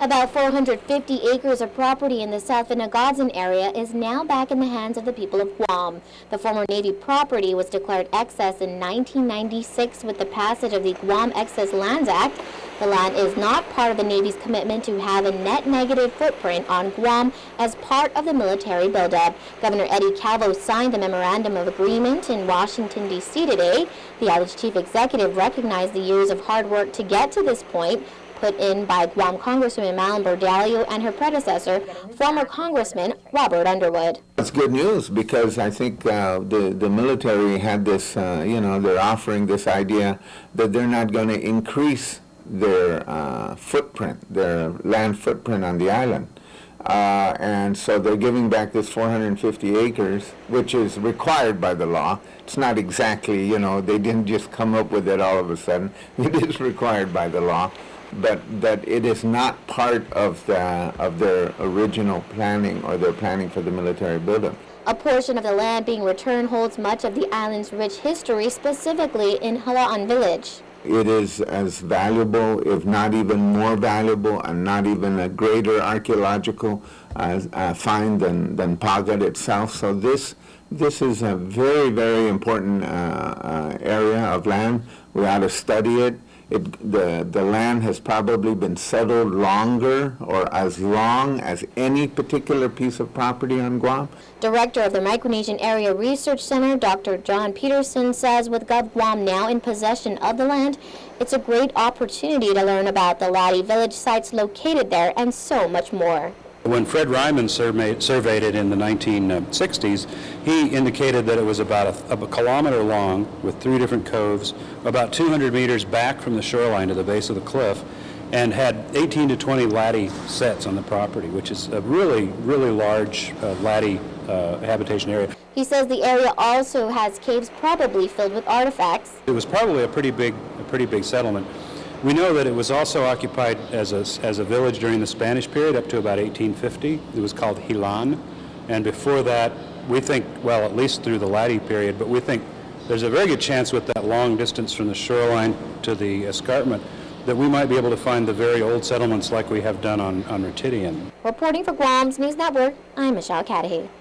About 450 acres of property in the South Finegayan area is now back in the hands of the people of Guam. The former Navy property was declared excess in 1996 with the passage of the Guam Excess Lands Act. The land is not part of the Navy's commitment to have a net negative footprint on Guam as part of the military buildup. Governor Eddie Calvo signed the Memorandum of Agreement in Washington, D.C. today. The island's chief executive recognized the years of hard work to get to this point, put in by Guam Congresswoman Malin Bordallo and her predecessor, former Congressman Robert Underwood. That's good news because I think the military had this, they're offering this idea that they're not going to increase their footprint, their land footprint on the island. And so they're giving back this 450 acres, which is required by the law. It's not exactly, they didn't just come up with it all of a sudden. It is required by the law. But that it is not part of their original planning or their planning for the military buildup. A portion of the land being returned holds much of the island's rich history, specifically in Hila'an Village. It is as valuable, if not even more valuable, and not even a greater archaeological find than Pagat itself. So this is a very, very important area of land. We ought to study it. The land has probably been settled longer or as long as any particular piece of property on Guam. Director of the Micronesian Area Research Center, Dr. John Peterson, says with GovGuam now in possession of the land, it's a great opportunity to learn about the Ladi Village sites located there and so much more. When Fred Ryman surveyed it in the 1960s, he indicated that it was about a kilometer long with 3 different coves, about 200 meters back from the shoreline to the base of the cliff, and had 18 to 20 laddie sets on the property, which is a really, really large laddie habitation area. He says the area also has caves probably filled with artifacts. It was probably a pretty big settlement. We know that it was also occupied as a village during the Spanish period up to about 1850. It was called Hila'an. And before that, we think, well, at least through the Ladi period, but we think there's a very good chance with that long distance from the shoreline to the escarpment that we might be able to find the very old settlements like we have done on Retidian. Reporting for Guam's News Network, I'm Michelle Cadahy.